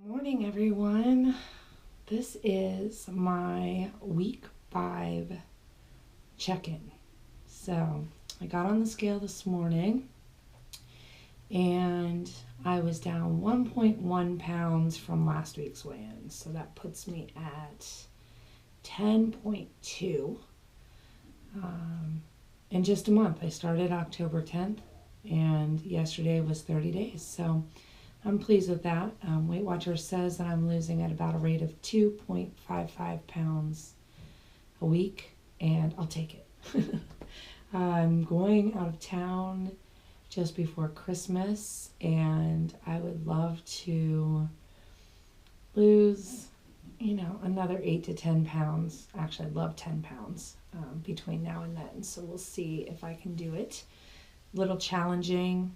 Morning, everyone. This is my week 5 check-in. So I got on the scale this morning and I was down 1.1 pounds from last week's weigh-in. So that puts me at 10.2 in just a month. I started October 10th and yesterday was 30 days. So I'm pleased with that. Weight Watchers says that I'm losing at about a rate of 2.55 pounds a week, and I'll take it. I'm going out of town just before Christmas, and I would love to lose, another 8 to 10 pounds. Actually, I'd love 10 pounds between now and then, so we'll see if I can do it. A little challenging.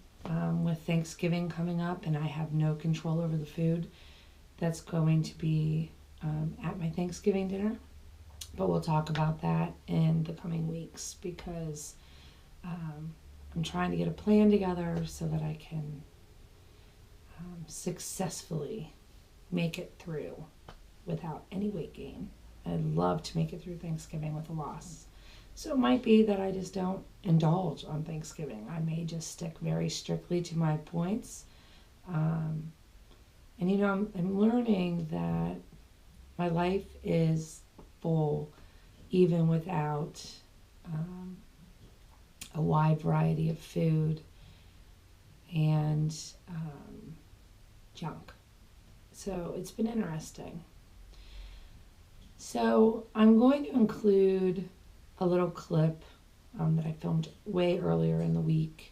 With Thanksgiving coming up, and I have no control over the food that's going to be at my Thanksgiving dinner. But we'll talk about that in the coming weeks because I'm trying to get a plan together so that I can successfully make it through without any weight gain. I'd love to make it through Thanksgiving with a loss. So it might be that I just don't indulge on Thanksgiving. I may just stick very strictly to my points. And I'm learning that my life is full even without a wide variety of food and junk. So it's been interesting. So I'm going to include a little clip that I filmed way earlier in the week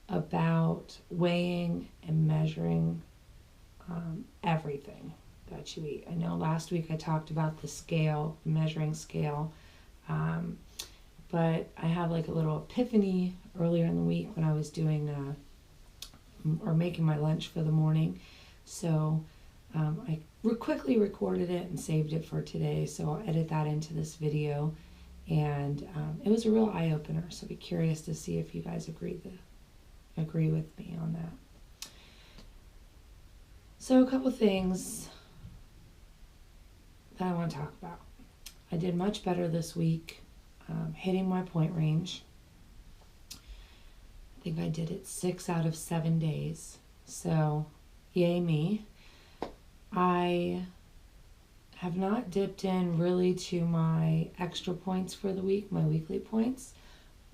about weighing and measuring everything that you eat. I know last week I talked about the scale, measuring scale, but I had like a little epiphany earlier in the week when I was doing or making my lunch for the morning. So I quickly recorded it and saved it for today, so I'll edit that into this video. And it was a real eye-opener, so I'd be curious to see if you guys agree with me on that. So a couple things that I want to talk about. I did much better this week hitting my point range. I think I did it 6 out of 7 days, so yay me. I have not dipped in really to my extra points for the week, my weekly points,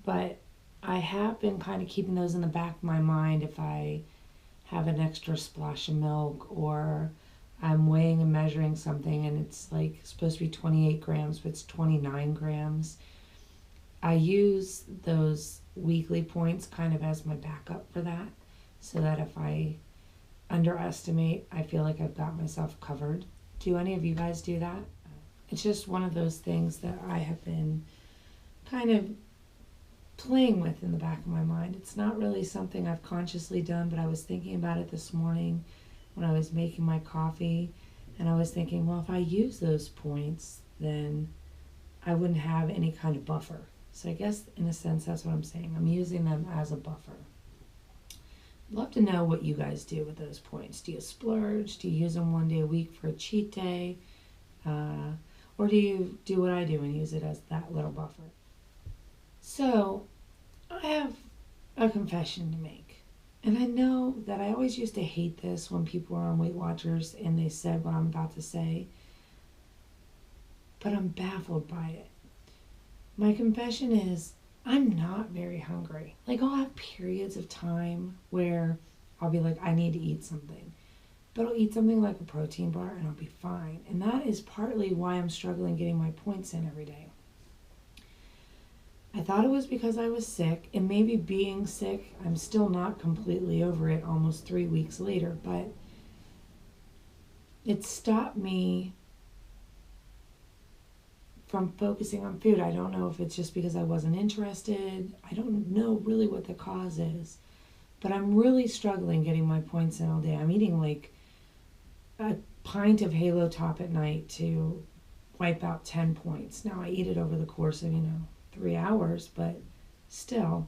but I have been kind of keeping those in the back of my mind if I have an extra splash of milk or I'm weighing and measuring something and it's like supposed to be 28 grams, but it's 29 grams. I use those weekly points kind of as my backup for that, so that if I underestimate, I feel like I've got myself covered. Do any of you guys do that? It's just one of those things that I have been kind of playing with in the back of my mind. It's not really something I've consciously done, but I was thinking about it this morning when I was making my coffee, and I was thinking, well, if I use those points, then I wouldn't have any kind of buffer. So I guess in a sense that's what I'm saying. I'm using them as a buffer. I'd love to know what you guys do with those points. Do you splurge? Do you use them one day a week for a cheat day? Or do you do what I do and use it as that little buffer? So I have a confession to make. And I know that I always used to hate this when people were on Weight Watchers and they said what I'm about to say. But I'm baffled by it. My confession is I'm not very hungry. Like, I'll have periods of time where I'll be like, I need to eat something. But I'll eat something like a protein bar and I'll be fine. And that is partly why I'm struggling getting my points in every day. I thought it was because I was sick, and maybe being sick, I'm still not completely over it almost 3 weeks later, but it stopped me from focusing on food. I don't know if it's just because I wasn't interested. I don't know really what the cause is, but I'm really struggling getting my points in all day. I'm eating like a pint of Halo Top at night to wipe out 10 points. Now I eat it over the course of, 3 hours, but still.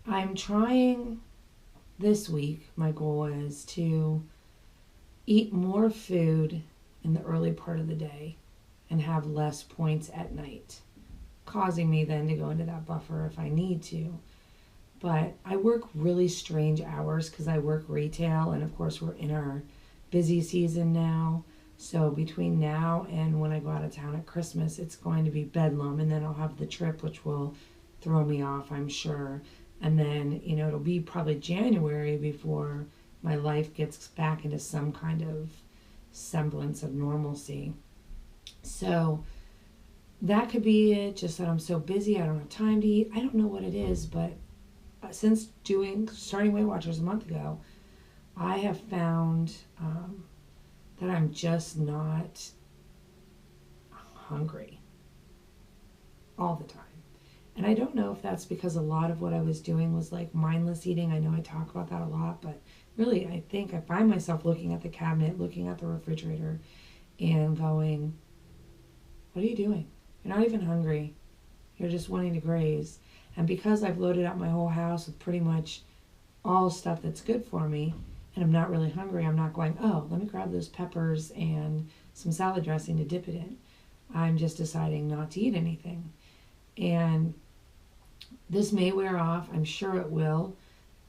I'm trying this week, my goal is to eat more food in the early part of the day and have less points at night, causing me then to go into that buffer if I need to. But I work really strange hours because I work retail, and of course, we're in our busy season now. So between now and when I go out of town at Christmas, it's going to be bedlam, and then I'll have the trip, which will throw me off, I'm sure. And then, it'll be probably January before my life gets back into some kind of semblance of normalcy. So that could be it, just that I'm so busy, I don't have time to eat. I don't know what it is, but since starting Weight Watchers a month ago, I have found that I'm just not hungry all the time. And I don't know if that's because a lot of what I was doing was like mindless eating. I know I talk about that a lot, but really I think I find myself looking at the cabinet, looking at the refrigerator, and going, what are you doing? You're not even hungry. You're just wanting to graze. And because I've loaded up my whole house with pretty much all stuff that's good for me, and I'm not really hungry, I'm not going, oh, let me grab those peppers and some salad dressing to dip it in. I'm just deciding not to eat anything. And this may wear off. I'm sure it will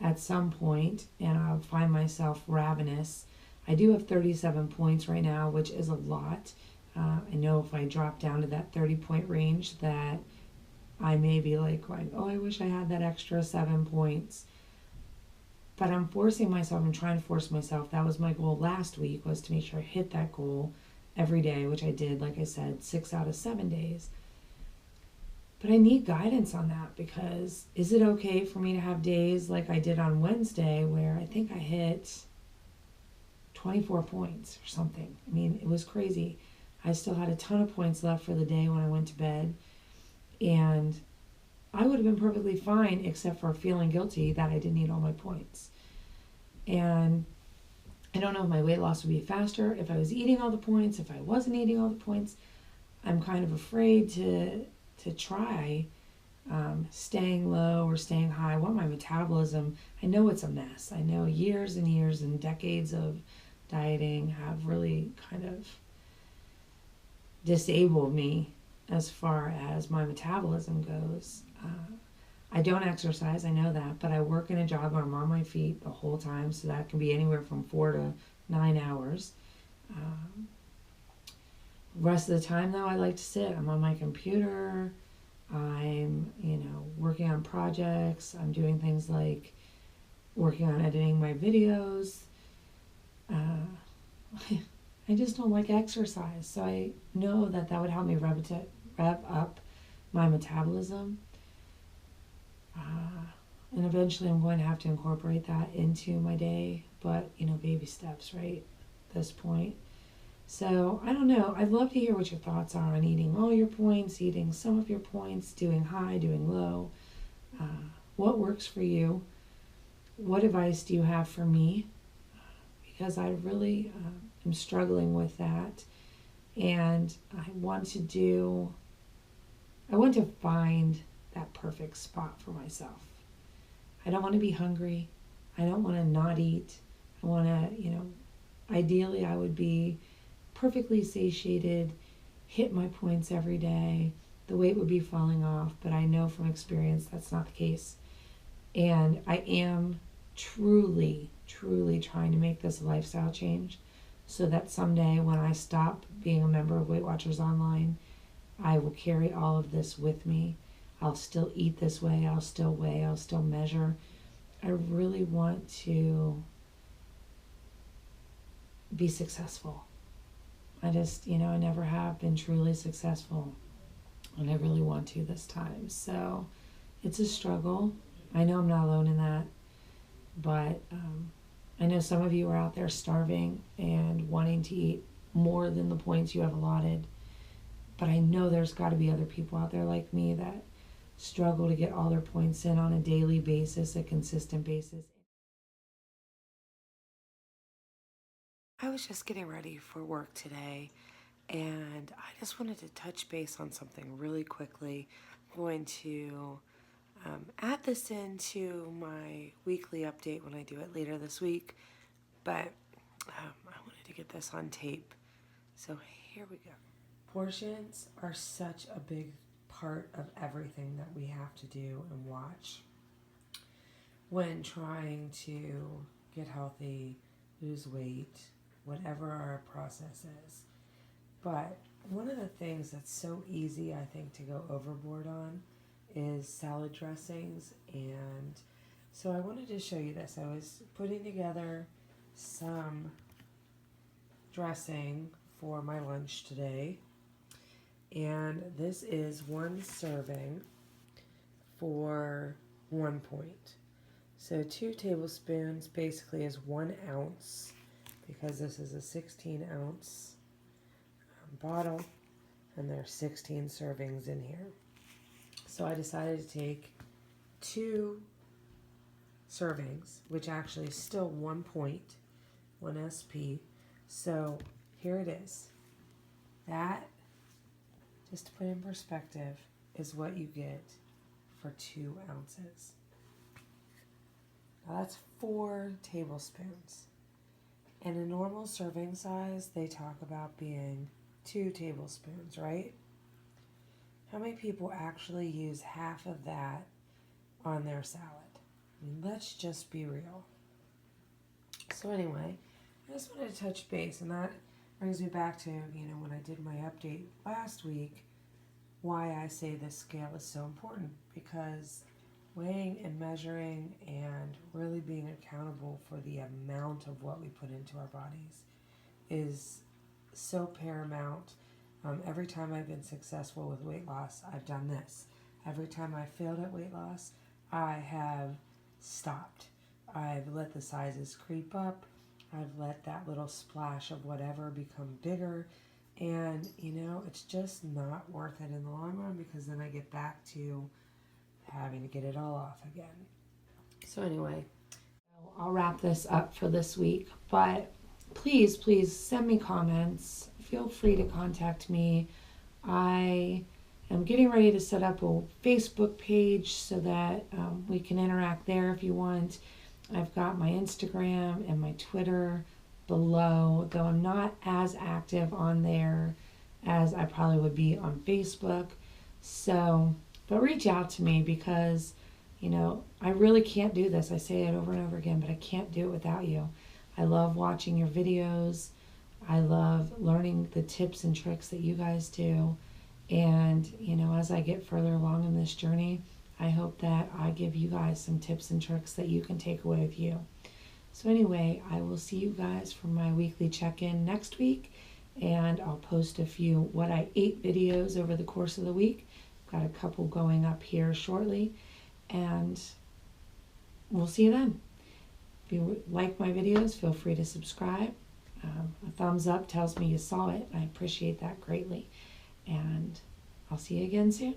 at some point, and I'll find myself ravenous. I do have 37 points right now, which is a lot. I know if I drop down to that 30-point range that I may be like going, oh, I wish I had that extra 7 points. But I'm forcing myself, I'm trying to force myself. That was my goal last week, was to make sure I hit that goal every day, which I did, like I said, 6 out of 7 days. But I need guidance on that, because is it okay for me to have days like I did on Wednesday where I think I hit 24 points or something? I mean, it was crazy. I still had a ton of points left for the day when I went to bed. And I would have been perfectly fine except for feeling guilty that I didn't eat all my points. And I don't know if my weight loss would be faster if I was eating all the points, if I wasn't eating all the points. I'm kind of afraid to try staying low or staying high. I want my metabolism. I know it's a mess. I know years and years and decades of dieting have really kind of disabled me as far as my metabolism goes. I don't exercise, I know that, but I work in a job where I'm on my feet the whole time, so that can be anywhere from 4 to 9 hours. Rest of the time, though, I like to sit. I'm on my computer. I'm, working on projects. I'm doing things like working on editing my videos. I just don't like exercise, so I know that would help me rev up my metabolism. And eventually I'm going to have to incorporate that into my day, but, baby steps, right, at this point. So, I don't know. I'd love to hear what your thoughts are on eating all your points, eating some of your points, doing high, doing low. What works for you? What advice do you have for me? Because I really am struggling with that. And I want to find that perfect spot for myself. I don't want to be hungry. I don't want to not eat. I want to, ideally I would be perfectly satiated, hit my points every day. The weight would be falling off, but I know from experience that's not the case. And I am truly, truly trying to make this a lifestyle change so that someday when I stop being a member of Weight Watchers Online, I will carry all of this with me. I'll still eat this way, I'll still weigh, I'll still measure. I really want to be successful. I just, I never have been truly successful, and I really want to this time. So it's a struggle. I know I'm not alone in that, but I know some of you are out there starving and wanting to eat more than the points you have allotted. But I know there's got to be other people out there like me that struggle to get all their points in on a daily basis, a consistent basis. I was just getting ready for work today, and I just wanted to touch base on something really quickly. I'm going to add this into my weekly update when I do it later this week, but I wanted to to get this on tape. So here we go. Portions are such a big part of everything that we have to do and watch when trying to get healthy, lose weight, whatever our process is. But one of the things that's so easy, I think, to go overboard on is salad dressings. And so I wanted to show you this. I was putting together some dressing for my lunch today. And this is 1 serving for 1 point. So 2 tablespoons basically is 1 ounce, because this is a 16-ounce bottle, and there are 16 servings in here. So I decided to take 2 servings, which actually is still 1 point, 1 SP. So here it is. That, just to put in perspective, is what you get for 2 ounces. Now that's 4 tablespoons. And a normal serving size, they talk about being 2 tablespoons, right? How many people actually use half of that on their salad? I mean, let's just be real. So anyway, I just wanted to touch base, and that brings me back to, when I did my update last week, why I say this scale is so important, because weighing and measuring and really being accountable for the amount of what we put into our bodies is so paramount. Every time I've been successful with weight loss, I've done this. Every time I failed at weight loss, I have stopped. I've let the sizes creep up. I've let that little splash of whatever become bigger. And, it's just not worth it in the long run, because then I get back to having to get it all off again. So anyway, I'll wrap this up for this week. But please send me comments. Feel free to contact me. I am getting ready to set up a Facebook page so that we can interact there if you want. I've got my Instagram and my Twitter below, though I'm not as active on there as I probably would be on Facebook. So, but reach out to me, because, I really can't do this. I say it over and over again, but I can't do it without you. I love watching your videos. I love learning the tips and tricks that you guys do. And, as I get further along in this journey, I hope that I give you guys some tips and tricks that you can take away with you. So anyway, I will see you guys for my weekly check-in next week, and I'll post a few what I ate videos over the course of the week. Got a couple going up here shortly, and we'll see you then. If you like my videos, feel free to subscribe. A thumbs up tells me you saw it. I appreciate that greatly, and I'll see you again soon.